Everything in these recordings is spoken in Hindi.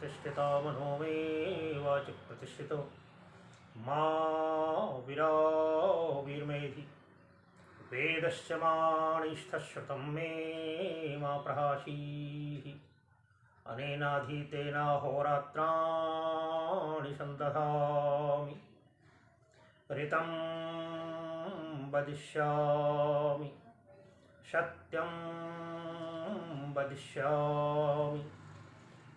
प्रतिष्ठिता मनो मे वाचि प्रतिष्ठितो मा वीरमेधि वेदश्च माणिष्ठश्रुतं मे मा प्रहासीः अनेनाधीतेन होरात्राणि सन्दधामि ऋतं वदिष्यामि सत्यं वदिष्यामि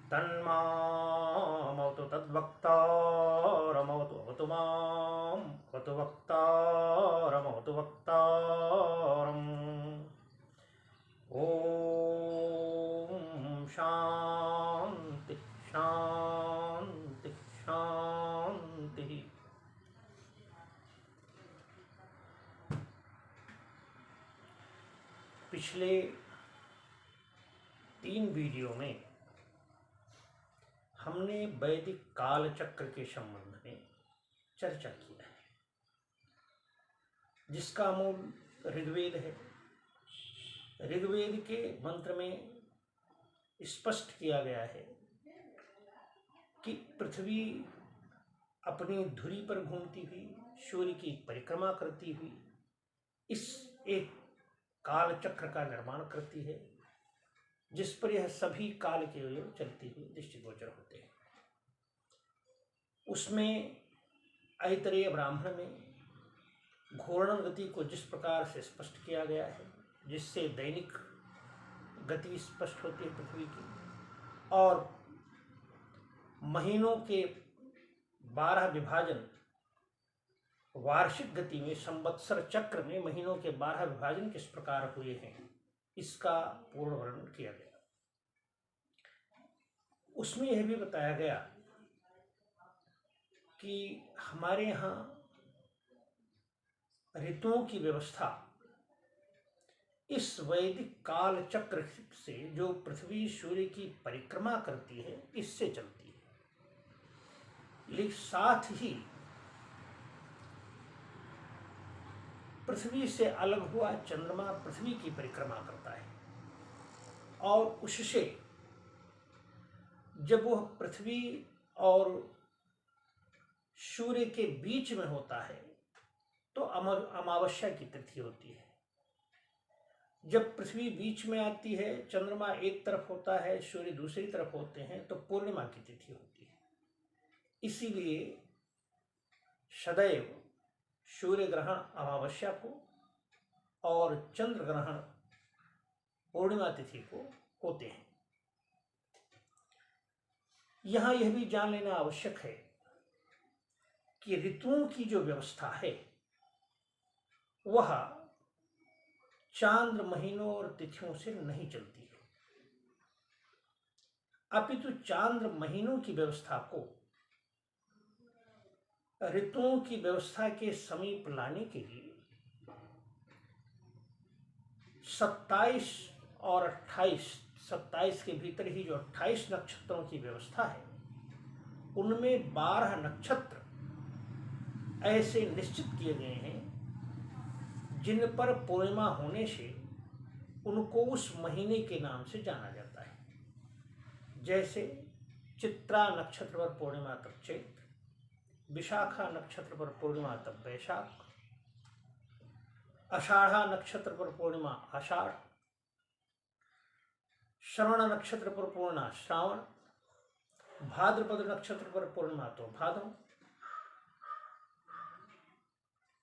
तन्मामवतु तद्वक्तारमवतु अवतु माम् अवतु वक्तारमवतु वक्तारम् ॐ शान्ति शान्ति शान्तिः। पिछले 3 वीडियो में हमने वैदिक काल चक्र के संबंध में चर्चा किया है, जिसका मूल ऋग्वेद है। ऋग्वेद के मंत्र में स्पष्ट किया गया है कि पृथ्वी अपनी धुरी पर घूमती हुई सूर्य की परिक्रमा करती हुई इस एक काल चक्र का निर्माण करती है, जिस पर यह सभी काल के ओर चलती हुई दृष्टिगोचर होते हैं। उसमें ऐतरेय ब्राह्मण में घूर्णन गति को जिस प्रकार से स्पष्ट किया गया है, जिससे दैनिक गति स्पष्ट होती है पृथ्वी की, और महीनों के 12 विभाजन वार्षिक गति में संवत्सर चक्र में महीनों के 12 विभाजन किस प्रकार हुए हैं, इसका पूर्ण वर्णन किया गया। उसमें यह भी बताया गया कि हमारे यहाँ ऋतुओं की व्यवस्था इस वैदिक काल चक्र से, जो पृथ्वी सूर्य की परिक्रमा करती है, इससे चलती है। लेकिन साथ ही पृथ्वी से अलग हुआ चंद्रमा पृथ्वी की परिक्रमा करता है, और उससे जब वह पृथ्वी और सूर्य के बीच में होता है तो अमावस्या की तिथि होती है। जब पृथ्वी बीच में आती है, चंद्रमा एक तरफ होता है, सूर्य दूसरी तरफ होते हैं, तो पूर्णिमा की तिथि होती है। इसीलिए सदैव सूर्य ग्रहण अमावस्या को और चंद्र ग्रहण पूर्णिमा तिथि को होते हैं। यहाँ यह भी जान लेना आवश्यक है कि ऋतुओं की जो व्यवस्था है वह चांद्र महीनों और तिथियों से नहीं चलती है, अपितु चांद्र महीनों की व्यवस्था को ऋतुओं की व्यवस्था के समीप लाने के लिए 27 और 27 के भीतर ही जो 28 नक्षत्रों की व्यवस्था है, उनमें 12 नक्षत्र ऐसे निश्चित किए गए हैं जिन पर पूर्णिमा होने से उनको उस महीने के नाम से जाना जाता है। जैसे चित्रा नक्षत्र पर पूर्णिमा तब चैत्र, विशाखा नक्षत्र पर पूर्णिमा तब वैशाख, आषाढ़ा नक्षत्र पर पूर्णिमा आषाढ़, श्रवण नक्षत्र पर पूर्णिमा श्रावण, भाद्रपद नक्षत्र पर पूर्णिमा तो भाद्र।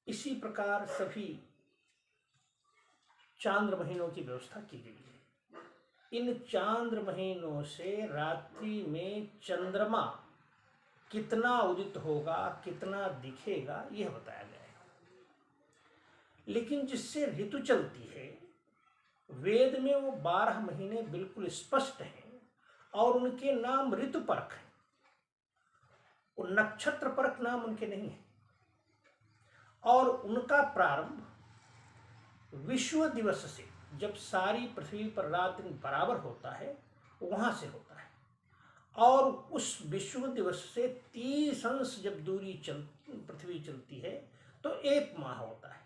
इसी प्रकार सभी चांद्र महीनों की व्यवस्था की गई है। इन चांद्र महीनों से रात्रि में चंद्रमा कितना उदित होगा, कितना दिखेगा, यह बताया गया है। लेकिन जिससे ऋतु चलती है, वेद में वो 12 महीने बिल्कुल स्पष्ट हैं और उनके नाम ऋतु परक हैं, वो नक्षत्र परक नाम उनके नहीं है। और उनका प्रारंभ विश्व दिवस से, जब सारी पृथ्वी पर रात दिन बराबर होता है, वहां से होता है। और उस विश्व दिवस से 30 अंश जब दूरी पृथ्वी चलती है तो 1 माह होता है।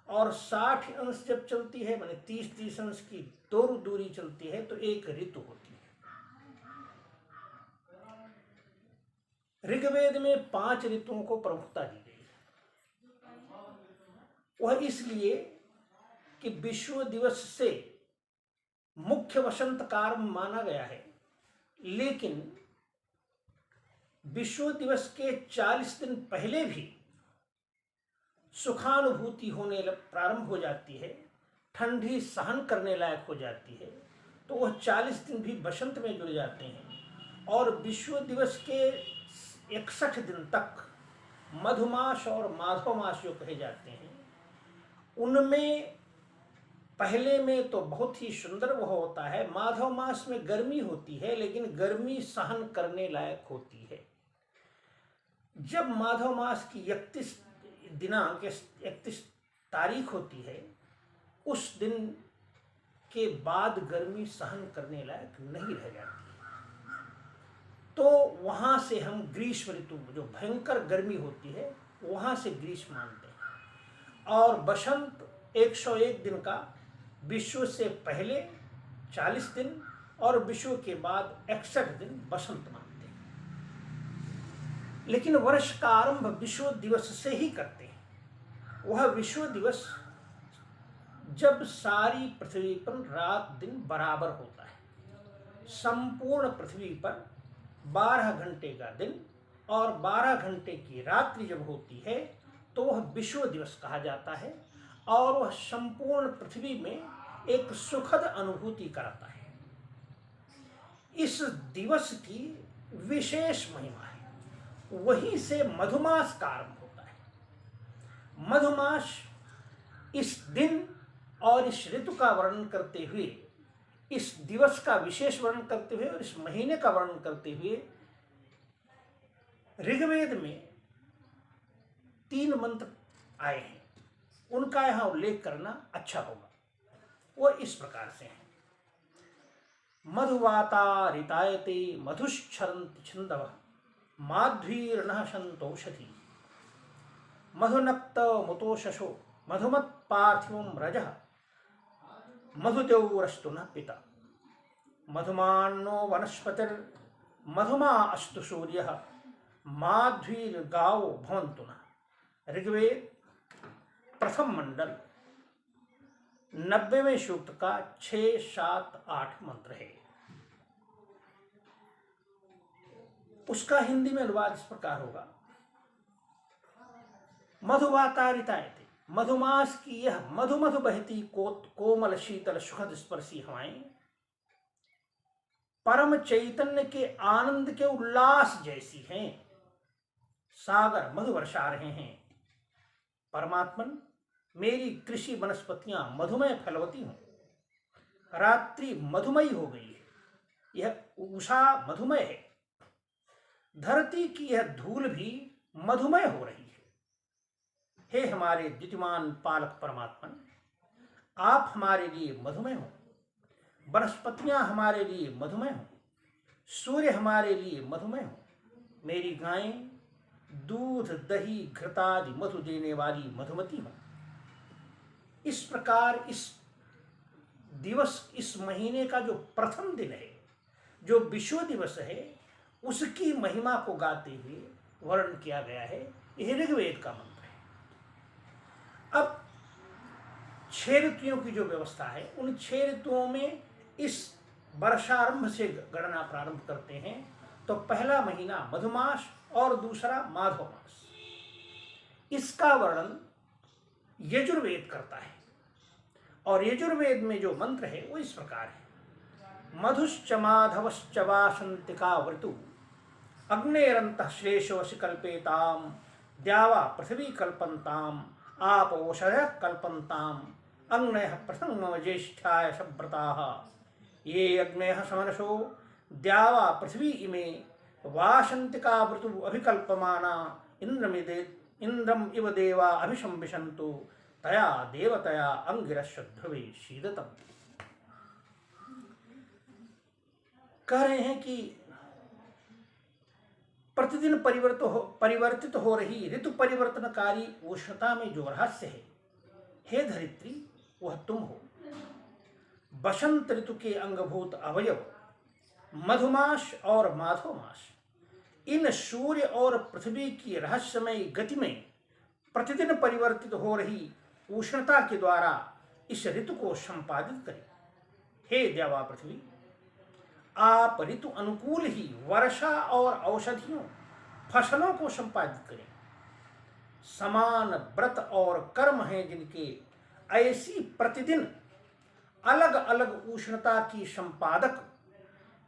और 60 अंश जब चलती है, माने 30 अंश की दूरी चलती है, तो 1 ऋतु होती है। ऋग्वेद में 5 ऋतुओं को प्रमुखता दी गई है। वह इसलिए कि विश्व दिवस से मुख्य वसंत काल माना गया है, लेकिन विश्व दिवस के 40 दिन पहले भी सुखानुभूति होने प्रारंभ हो जाती है, ठंडी सहन करने लायक हो जाती है, तो वह 40 दिन भी बसंत में जुड़ जाते हैं। और विश्व दिवस के 61 दिन तक मधुमास और माधव मास जो कहे जाते हैं, उनमें पहले में तो बहुत ही सुंदर वह होता है। माधव मास में गर्मी होती है, लेकिन गर्मी सहन करने लायक होती है। जब माधव मास की 31 दिनांक 31 तारीख होती है, उस दिन के बाद गर्मी सहन करने लायक नहीं रह जाती, तो वहां से हम ग्रीष्म ऋतु, जो भयंकर गर्मी होती है, वहां से ग्रीष्म मानते हैं। और बसंत 101 दिन का, विश्व से पहले 40 दिन और विश्व के बाद 61 दिन बसंत मानते हैं। लेकिन वर्ष का आरंभ विश्व दिवस से ही करते हैं। वह विश्व दिवस जब सारी पृथ्वी पर रात दिन बराबर होता है। संपूर्ण पृथ्वी पर 12 घंटे का दिन और 12 घंटे की रात्रि जब होती है, तो वह विश्व दिवस कहा जाता है। और वह संपूर्ण पृथ्वी में एक सुखद अनुभूति कराता है। इस दिवस की विशेष महिमा है। वहीं से मधुमास का आरंभ होता है। मधुमास इस दिन और इस ऋतु का वर्णन करते हुए, इस दिवस का विशेष वर्णन करते हुए और इस महीने का वर्णन करते हुए ऋग्वेद में 3 मंत्र आए हैं। उनका यहाँ उल्लेख करना अच्छा होगा। वह इस प्रकार से हैं। मधुवाता ऋतायते मधुश्चरन्ति छन्दवः माध्वीर्नः सन्तोषधि मधुनक्त मुतोषशो मधुमत् पार्थिवं रजः मधुद्यौरस्तु नः पिता मधुमान्नो वनस्पतिर्मधुमा अस्तु सूर्यः माध्वीर्गावो भवन्तु नः। ऋग्वेद प्रथम मंडल 90वें सूक्त का 6, 7, 8 मंत्र है। उसका हिंदी में अनुवाद इस प्रकार होगा। मधुवातारितायते, मधुमास की यह मधु मधु बहती कोमल शीतल सुखद स्पर्शी हवाएं परम चैतन्य के आनंद के उल्लास जैसी हैं। सागर मधु वर्षा रहे हैं। परमात्मन, मेरी कृषि वनस्पतियां मधुमय फलवती हों। रात्रि मधुमयी हो गई है, यह उषा मधुमय है। धरती की यह धूल भी मधुमय हो रही है। हे हमारे द्युतिमान पालक परमात्मन, आप हमारे लिए मधुमय हो। वनस्पतियां हमारे लिए मधुमय हो। सूर्य हमारे लिए मधुमय हो। मेरी गायें दूध दही घृतादि मधु देने वाली मधुमती हो। इस प्रकार इस दिवस, इस महीने का जो प्रथम दिन है, जो विश्व दिवस है, उसकी महिमा को गाते हुए वर्णन किया गया है। यह ऋग्वेद का मंत्र है। अब 6 ऋतुओं की जो व्यवस्था है, उन 6 ऋतुओं में इस वर्षारंभ से गणना प्रारंभ करते हैं। तो पहला महीना मधुमास और दूसरा माधव मास। इसका वर्णन यजुर्वेद करता है। और यजुर्वेद में जो मंत्र है वो इस प्रकार है। मधुश्च माधवश्च वासंतिका वृतु अग्नेरंतः श्लेषोऽसि कल्पेताम द्यावा पृथ्वी कल्पन्ताम आपोषधयः कल्पन्ताम अग्नयः प्रथमम ज्येष्ठाय सव्रताः ये अग्नयः समनसो द्यावा पृथ्वी इमे वासंतिका वृतु अभिकल्पमाना इंद्रम इव देवा अभिशंविशन्तु तया देवतया अंगिरस्य ध्रुवे शीदतम। कह रहे हैं कि प्रतिदिन परिवर्तित हो रही ऋतु परिवर्तनकारी उष्णता में जो रहस्य है, हे धरित्री, वह तुम हो। बसंत ऋतु के अंगभूत अवयव मधुमास और माधव मास, इन सूर्य और पृथ्वी की रहस्यमय गति में प्रतिदिन परिवर्तित हो रही उष्णता के द्वारा इस ऋतु को संपादित करें। हे देवा पृथ्वी, आप ऋतु अनुकूल ही वर्षा और औषधियों फसलों को संपादित करें। समान व्रत और कर्म हैं जिनके ऐसी प्रतिदिन अलग अलग उष्णता की संपादक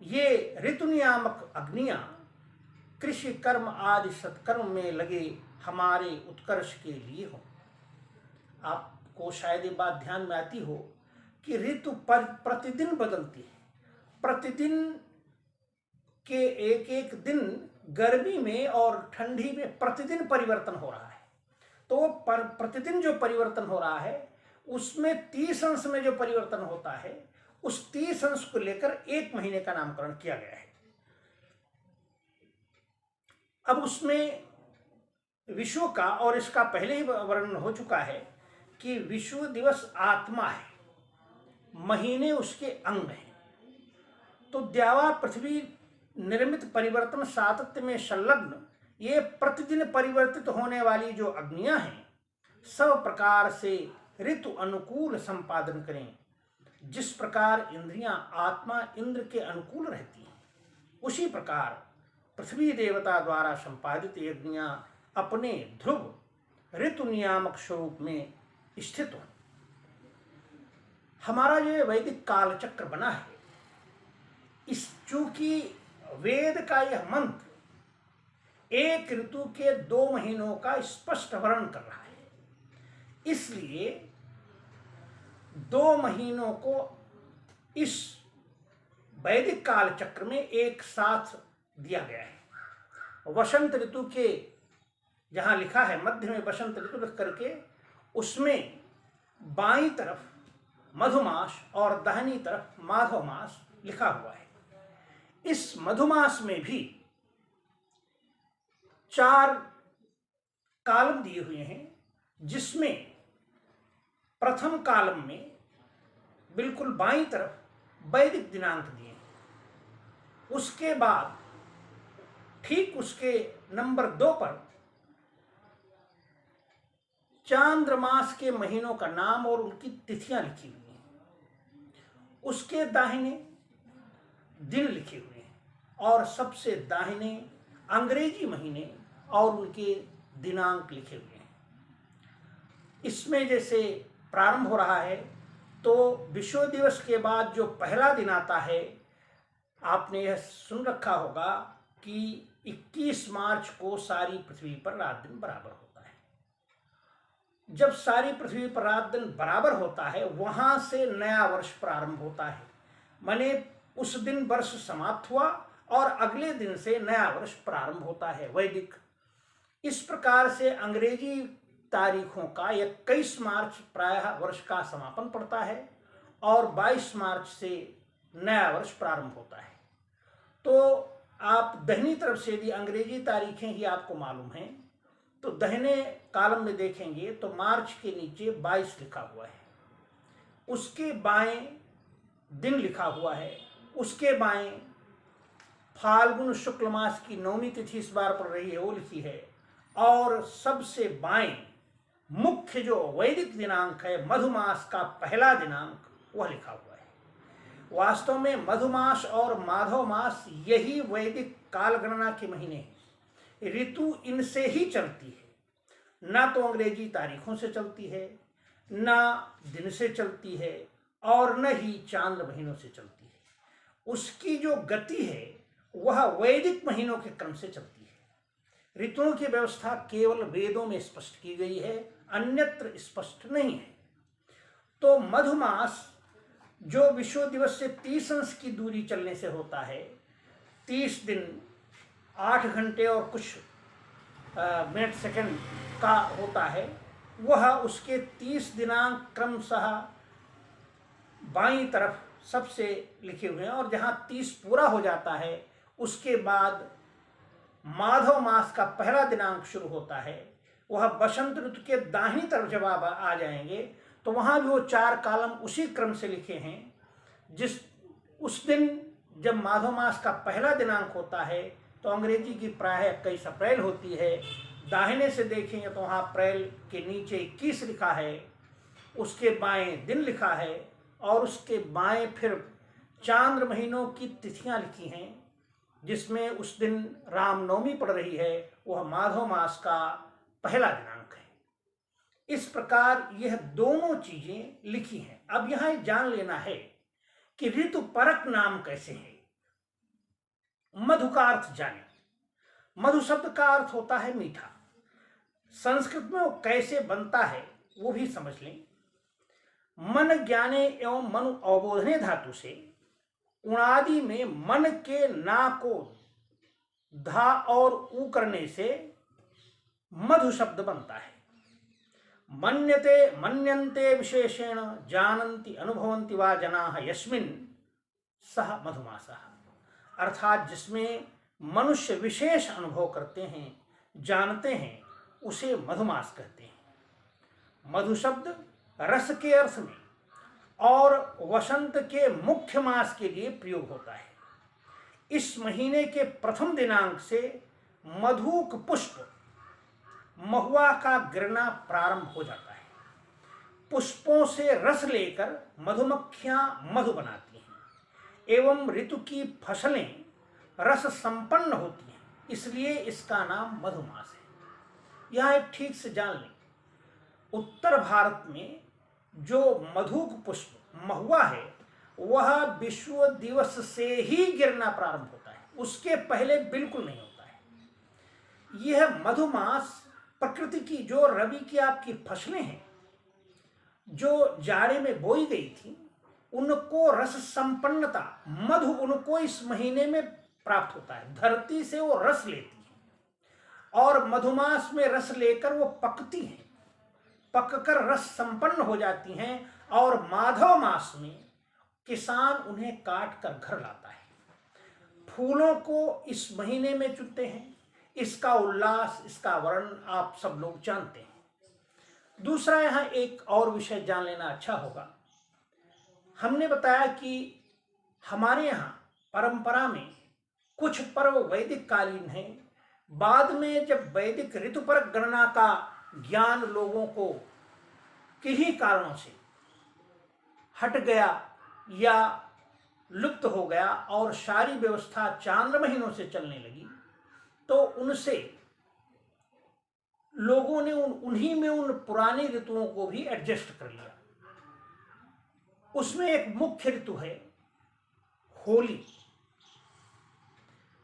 ये ऋतु नियामक अग्नियां कृषि कर्म आदि सत्कर्म में लगे हमारे उत्कर्ष के लिए हो। आपको शायद ये बात ध्यान में आती हो कि ऋतु प्रतिदिन बदलती है। प्रतिदिन के एक एक दिन गर्मी में और ठंडी में प्रतिदिन परिवर्तन हो रहा है। तो प्रतिदिन जो परिवर्तन हो रहा है उसमें 30 अंश में जो परिवर्तन होता है उस 30 अंश को लेकर एक महीने का नामकरण किया गया है। अब उसमें विश्व का, और इसका पहले ही वर्णन हो चुका है कि विश्व दिवस आत्मा है, महीने उसके अंग हैं। तो द्यावा पृथ्वी निर्मित परिवर्तन सातत्य में संलग्न ये प्रतिदिन परिवर्तित होने वाली जो अग्नियां हैं सब प्रकार से ऋतु अनुकूल संपादन करें। जिस प्रकार इंद्रियां आत्मा इंद्र के अनुकूल रहती हैं, उसी प्रकार पृथ्वी देवता द्वारा संपादित यज्ञां अपने ध्रुव ऋतु नियामक स्वरूप में स्थित हो। हमारा जो वैदिक कालचक्र बना है, इस चूंकि वेद का यह मंत्र एक ऋतु के 2 महीनों का स्पष्ट वर्णन कर रहा है, इसलिए 2 महीनों को इस वैदिक काल चक्र में एक साथ दिया गया है। वसंत ऋतु के जहां लिखा है मध्य में वसंत ऋतु लिख करके उसमें बाईं तरफ मधुमास और दाहिनी तरफ माधव मास लिखा हुआ है। इस मधुमास में भी 4 कालम दिए हुए हैं, जिसमें प्रथम कालम में बिल्कुल बाईं तरफ वैदिक दिनांक दिए हैं। उसके बाद ठीक उसके नंबर 2 पर चांद्रमास के महीनों का नाम और उनकी तिथियां लिखी हुई हैं। उसके दाहिने दिन लिखे हुए हैं और सबसे दाहिने अंग्रेजी महीने और उनके दिनांक लिखे हुए हैं। इसमें जैसे प्रारंभ हो रहा है तो विश्व दिवस के बाद जो पहला दिन आता है, आपने यह सुन रखा होगा कि 21 मार्च को सारी पृथ्वी पर रात दिन बराबर होता है। जब सारी पृथ्वी पर रात दिन बराबर होता है वहां से नया वर्ष प्रारंभ होता है, माने उस दिन वर्ष समाप्त हुआ और अगले दिन से नया वर्ष प्रारंभ होता है वैदिक। इस प्रकार से अंग्रेजी तारीखों का 21 मार्च प्रायः वर्ष का समापन पड़ता है और 22 मार्च से नया वर्ष प्रारंभ होता है। तो आप दाहिनी तरफ से यदि अंग्रेजी तारीखें ही आपको मालूम हैं तो दाहिने कॉलम में देखेंगे तो मार्च के नीचे 22 लिखा हुआ है, उसके बाएं दिन लिखा हुआ है, उसके बाएं फाल्गुन शुक्ल मास की 9वीं तिथि इस बार पड़ रही है वो लिखी है, और सबसे बाएं मुख्य जो वैदिक दिनांक है मधुमास का पहला दिनांक वह लिखा हुआ है। वास्तव में मधुमास और माधव मास यही वैदिक काल गणना के महीने हैं। ऋतु इनसे ही चलती है, ना तो अंग्रेजी तारीखों से चलती है, ना दिन से चलती है और न ही चांद्र महीनों से चलती है। उसकी जो गति है वह वैदिक महीनों के क्रम से चलती है। ऋतुओं की व्यवस्था केवल वेदों में स्पष्ट की गई है, अन्यत्र स्पष्ट नहीं है। तो मधुमास जो विश्व दिवस से 30 अंश की दूरी चलने से होता है, 30 दिन 8 घंटे और कुछ मिनट सेकंड का होता है, वह उसके 30 दिनांक क्रमशः बाईं तरफ सबसे लिखे हुए हैं और जहां 30 पूरा हो जाता है उसके बाद माधव मास का पहला दिनांक शुरू होता है। वह बसंत ऋतु के दाहिनी तरफ जब आप आ जाएंगे तो वहां भी वो 4 कॉलम उसी क्रम से लिखे हैं। उस दिन जब माधव मास का पहला दिनांक होता है तो अंग्रेजी की प्राय 21 अप्रैल होती है। दाहिने से देखेंगे तो वहाँ अप्रैल के नीचे 21 लिखा है, उसके बाएं दिन लिखा है और उसके बाएं फिर चांद्र महीनों की तिथियां लिखी हैं, जिसमें उस दिन रामनवमी पड़ रही है, वह माघ मास का पहला दिनांक है। इस प्रकार यह दोनों चीजें लिखी हैं। अब यहां जान लेना है कि ऋतु परक नाम कैसे है। मधु का अर्थ जाने। मधु शब्द का अर्थ होता है मीठा। संस्कृत में वो कैसे बनता है वो भी समझ लें। मन ज्ञाने एवं मनु अवबोधने धातु से उणादि में मन के ना को धा और ऊ करने से मधु शब्द बनता है। मन्यते मन्यन्ते विशेषेण जानन्ति अनुभवन्ति वा जनाः यस्मिन् सह मधुमासः, अर्थात जिसमें मनुष्य विशेष अनुभव करते हैं, जानते हैं, उसे मधुमास कहते हैं। मधु शब्द रस के अर्थ में और वसंत के मुख्य मास के लिए प्रयोग होता है। इस महीने के प्रथम दिनांक से मधुक पुष्प महुआ का गिरना प्रारंभ हो जाता है। पुष्पों से रस लेकर मधुमक्खियां मधु बनाती हैं एवं ऋतु की फसलें रस संपन्न होती हैं, इसलिए इसका नाम मधुमास है। यह एक ठीक से जान लें, उत्तर भारत में जो मधुक पुष्प महुआ है वह विश्व दिवस से ही गिरना प्रारंभ होता है, उसके पहले बिल्कुल नहीं होता है। यह मधुमास प्रकृति की जो रबी की आपकी फसलें हैं जो जाड़े में बोई गई थी, उनको रस संपन्नता मधु उनको इस महीने में प्राप्त होता है। धरती से वो रस लेती है और मधुमास में रस लेकर वो पकती हैं, पककर रस संपन्न हो जाती हैं और माधव मास में किसान उन्हें काट कर घर लाता है। फूलों को इस महीने में चुनते हैं, इसका उल्लास, इसका वर्णन आप सब लोग जानते हैं। दूसरा यहाँ एक और विषय जान लेना अच्छा होगा। हमने बताया कि हमारे यहाँ परंपरा में कुछ पर्व वैदिक कालीन हैं। बाद में जब वैदिक ऋतु पर गणना का ज्ञान लोगों को किन्हीं कारणों से हट गया या लुप्त हो गया और सारी व्यवस्था चांद्र महीनों से चलने लगी, तो उनसे लोगों ने उन्हीं में उन पुरानी ऋतुओं को भी एडजस्ट कर लिया। उसमें एक मुख्य ऋतु है होली।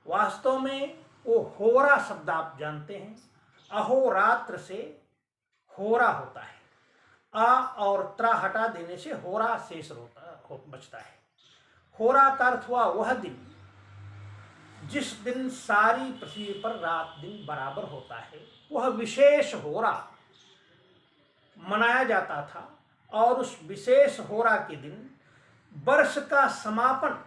वास्तव में वो होरा शब्द आप जानते हैं, अहोरात्र से होरा होता है। आ और त्रा हटा देने से होरा शेष बचता है। होरा का अर्थ हुआ वह दिन जिस दिन सारी पृथ्वी पर रात दिन बराबर होता है, वह विशेष होरा मनाया जाता था। और उस विशेष होरा के दिन वर्ष का समापन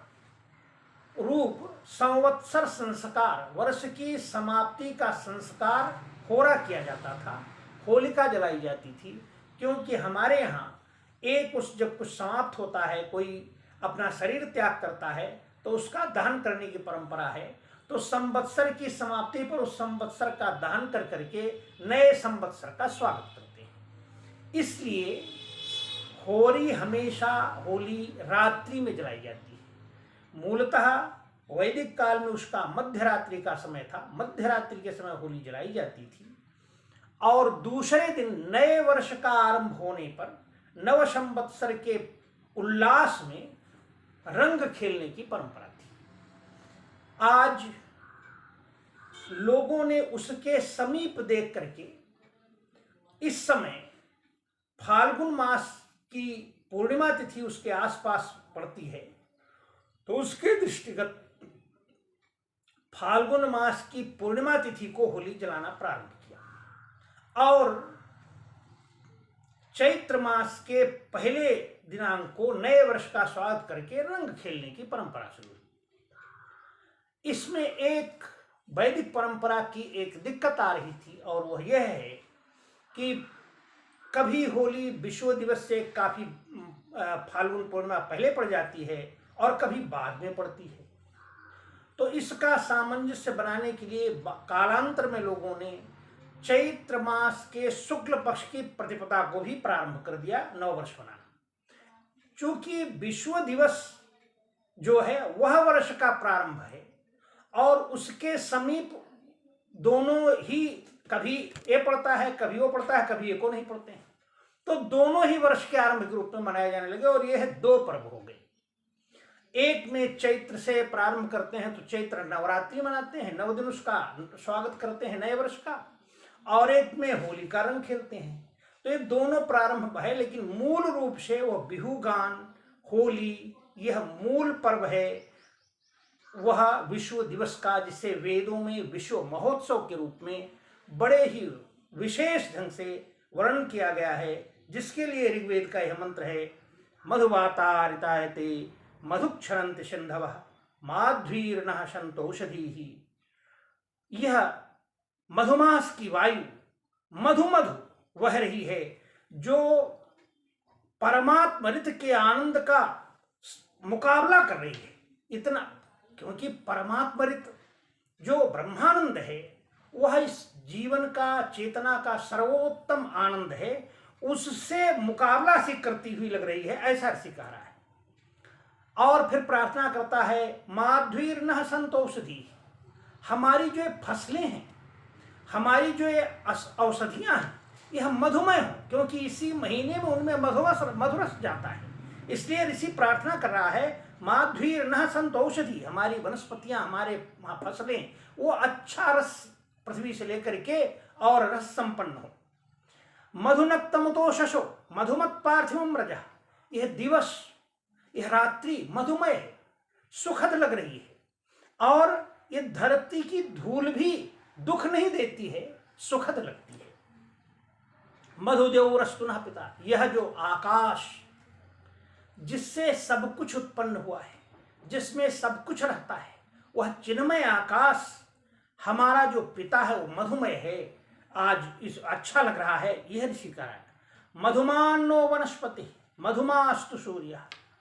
रूप संवत्सर संस्कार, वर्ष की समाप्ति का संस्कार होरा किया जाता था। होलिका जलाई जाती थी, क्योंकि हमारे यहाँ जब कुछ समाप्त होता है, कोई अपना शरीर त्याग करता है, तो उसका दहन करने की परंपरा है। तो संवत्सर की समाप्ति पर उस संवत्सर का दहन कर करके नए संवत्सर का स्वागत करते हैं। इसलिए होली हमेशा होली रात्रि में जलाई जाती है। मूलतः वैदिक काल में उसका मध्य रात्रि का समय था। मध्य रात्रि के समय होली जलाई जाती थी और दूसरे दिन नए वर्ष का आरंभ होने पर नव संवत्सर के उल्लास में रंग खेलने की परंपरा थी। आज लोगों ने उसके समीप देख करके इस समय फाल्गुन मास की पूर्णिमा तिथि उसके आसपास पड़ती है, तो उसके दृष्टिगत फाल्गुन मास की पूर्णिमा तिथि को होली जलाना प्रारंभ किया और चैत्र मास के पहले दिनांक को नए वर्ष का स्वागत करके रंग खेलने की परंपरा शुरू हुई। इसमें एक वैदिक परंपरा की एक दिक्कत आ रही थी और वह यह है कि कभी होली विश्व दिवस से काफी फाल्गुन पूर्णिमा पहले पड़ जाती है और कभी बाद में पड़ती है। तो इसका सामंजस्य बनाने के लिए कालांतर में लोगों ने चैत्र मास के शुक्ल पक्ष की प्रतिपदा को भी प्रारंभ कर दिया नववर्ष मनाना। चूंकि विश्व दिवस जो है वह वर्ष का प्रारंभ है और उसके समीप दोनों ही, कभी ये पड़ता है कभी वो पड़ता है, कभी ये को नहीं पड़ते हैं, तो दोनों ही वर्ष के आरंभ के रूप में मनाए जाने लगे। और यह दो पर्व हो गए। एक में चैत्र से प्रारंभ करते हैं तो चैत्र नवरात्रि मनाते हैं, 9 दिन उसका स्वागत करते हैं नए वर्ष का, और एक में होली का रंग खेलते हैं। तो ये दोनों प्रारंभ है, लेकिन मूल रूप से वह बिहू गान, होली, यह मूल पर्व है वह विश्व दिवस का, जिसे वेदों में विश्व महोत्सव के रूप में बड़े ही विशेष ढंग से वर्णन किया गया है, जिसके लिए ऋग्वेद का यह मंत्र है, मधुवातारितायते मधुक्षरन्ति सिन्धवः माध्वीर्नः सन्तोषधीः। यह मधुमास की वायु मधु मधु वह रही है जो परमात्मृत के आनंद का मुकाबला कर रही है। इतना क्योंकि परमात्मृत जो ब्रह्मानंद है वह इस जीवन का, चेतना का सर्वोत्तम आनंद है, उससे मुकाबला सी करती हुई लग रही है, ऐसा ऋषि कह रहा है। और फिर प्रार्थना करता है, माध्वीर्नः सन्तोषधि, हमारी जो फसलें हैं, हमारी जो ये औषधियाँ हैं, यह मधुमय हो, क्योंकि इसी महीने में उनमें मधुरस जाता है। इसलिए ऋषि प्रार्थना कर रहा है, माध्वीर्नः सन्तोषधि, हमारी वनस्पतियाँ, हमारे फसलें वो अच्छा रस पृथ्वी से लेकर के और रस संपन्न हो। मधुनक्तमुतो शशो मधुमत पार्थिवम रजः, यह दिवस, यह रात्रि मधुमय है, सुखद लग रही है, और यह धरती की धूल भी दुख नहीं देती है, सुखद लगती है। मधुदेवरस्तुनः पिता, यह जो आकाश जिससे सब कुछ उत्पन्न हुआ है, जिसमें सब कुछ रहता है, वह चिन्मय आकाश हमारा जो पिता है वो मधुमय है, आज इस अच्छा लग रहा है, यह ऋषि का है। मधुमानो वनस्पति मधुमास्तु सूर्य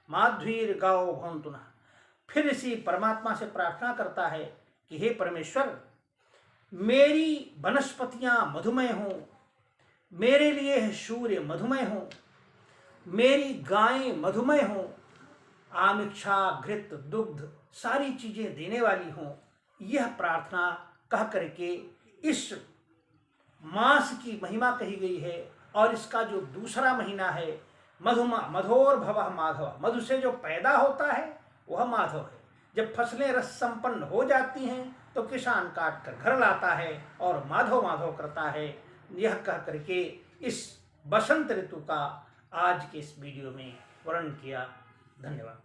माध्वीर गाओ भवन्तुनः। फिर ऋषि परमात्मा से प्रार्थना करता है कि हे परमेश्वर, मेरी वनस्पतियां मधुमय हों, मेरे लिए सूर्य मधुमय हों, मेरी गायें मधुमय हों, आमिक्षा, घृत, दुग्ध सारी चीजें देने वाली हों। यह प्रार्थना कह करके इस मास की महिमा कही गई है। और इसका जो दूसरा महीना है मधोर भवः माधव, मधु से जो पैदा होता है वह माधव है। जब फसलें रस संपन्न हो जाती हैं तो किसान काट कर घर लाता है और माधव माधव करता है। यह कह करके इस बसंत ऋतु का आज के इस वीडियो में वर्णन किया। धन्यवाद।